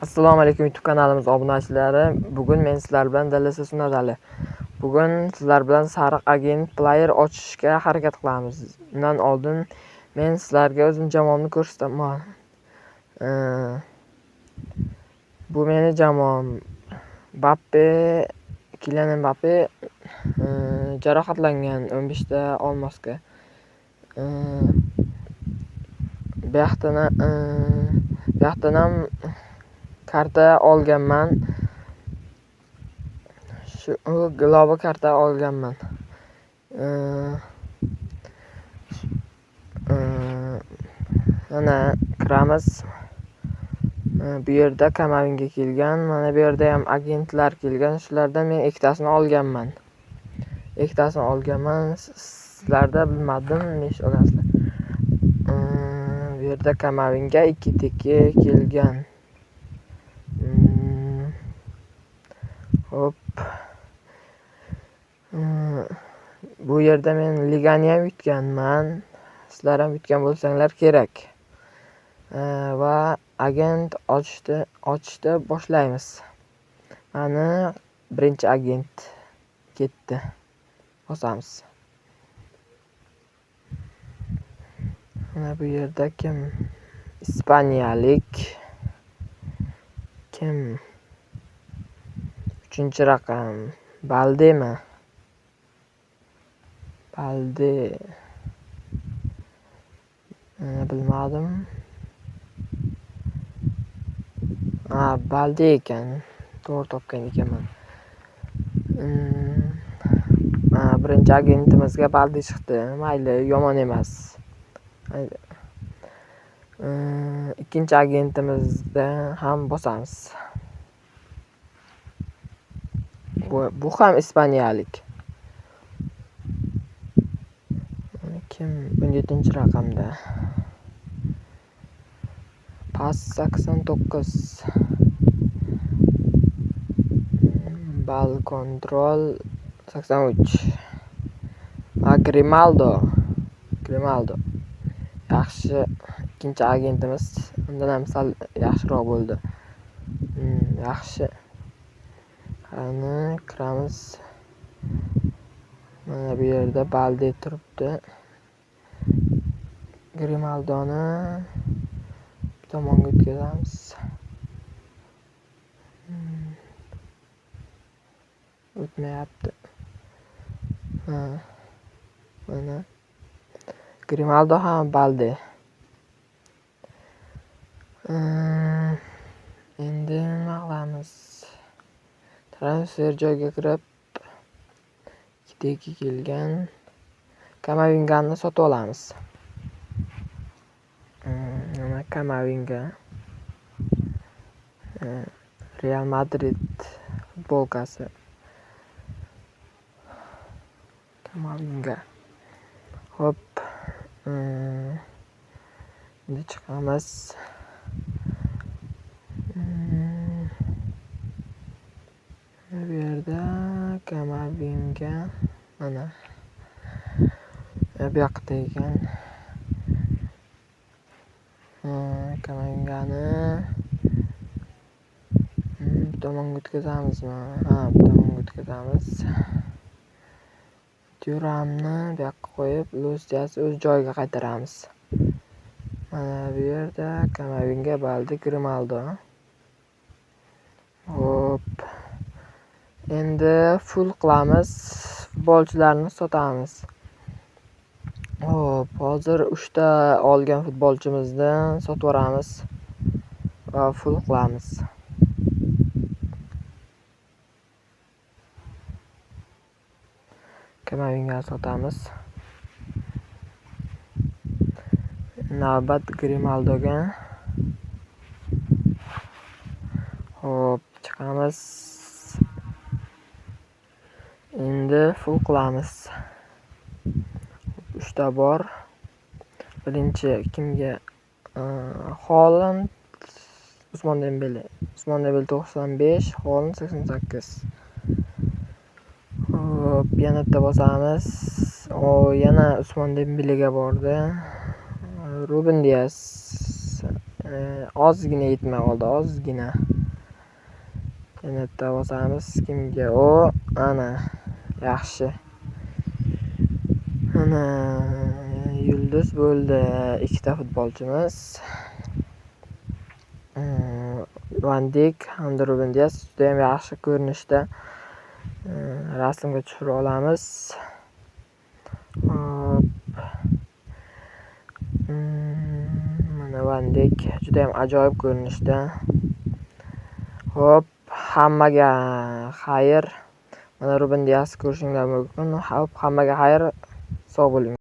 Assalomu alaykum YouTube kanalimiz obunachilari. Bugun men sizlar bilan DLS Sunadali. Bugun sizlar bilan sariq agent player ochishga harakat qilamiz. Undan oldin men sizlarga o'zim jamoamni ko'rsataman. Bu meni jamoam. Mbappe, Kylian Mbappe jarohatlangan 15 ta olmosga. Bu yoqdan ham karta olganman. Shu globo karta olganman. Mana kiramiz. Bu yerda Kamavinga kelgan. Mana bu yerda ham agentlar kelgan. Shulardan men ikkitasini olganman. Sizlarda bilmadim, necha olgansizlar. Bu yerda Kamavinga 2 teki kelgan. Hop. Bu yerda men ligani ham yutganman. Sizlar ham yutgan bo'lsanglar kerak. Va agent ochishni boshlaymiz. Mana birinchi agent ketdi. Bosamiz. Mana bu yerda kim? Ispaniyalik. Kim? 3-raqam. Baldemi? Balde. Bilmadim. Balde ekan. To'g'ri topgan ekanman. Birinchi agentimizga Balde chiqdi. Mayli, yomon emas. Ikkinchi agentimizda ham bosamiz. Bu ham ispaniyalik. Kim? 17-raqamda. Pas 89. Bal kontrol 83. Grimaldo. Yaxshi, ikkinchi agentimiz undan ham sal yaxshiroq bo'ldi. Yaxshi. Qani kiramiz. Mana bu yerda Balde turibdi. Grimaldoni bir tomonga o'tkazamiz. O'tmayapti. Mana Grimaldo ham Balde. Endi nima qilamiz? Transfer joyga kirib 2 teki kelgan Kamavingani sotib olamiz. Mana Kamavinga. Real Madrid futbolkasi. Kamavinga. Hop. Endi chiqamiz. Bu yerda Kamavinga mana bu yoqda ekan. Kamavingani bu tomonga o'tkazamizmi? Bu tomonga o'tkazamiz. Turamni bu yoqqa qo'yib, Lusiasni o'z joyiga qaytaramiz. Mana bu yerda Kamavinga, Balde, Grimaldo. Hop. Endi full qilamiz. Futbolchilarni sotamiz. Hop, hozir 3 ta olgan futbolchimizni sotib yuboramiz va full qilamiz. Kamavinga sotamiz. Navbat Grimaldoga. Hop, chiqamiz. Endi full qilamiz. 3 ta bor. Birinchi kimga? Haaland, Usmon Dembele 95, Haaland 88. Hop, yana bitta bosamiz. Yana Usmon Dembelega bordi. Ruben Dias ozgina yetmay qoldi, ozgina. Senatda bosamiz. Kimga? O, ana. Yaxshi. Ana yulduz bo'ldi. Ikkita futbolchimiz. Van Dijk hamda Ruben Dias juda ham yaxshi ko'rinishda rasmga tushirib olamiz. Mana Van Dijk juda ham ajoyib ko'rinishda. Hop, hammaga xayr. Mana Ruben Dias ko'rishinglar mumkin. Hop, hammaga xayr. Sog' bo'ling.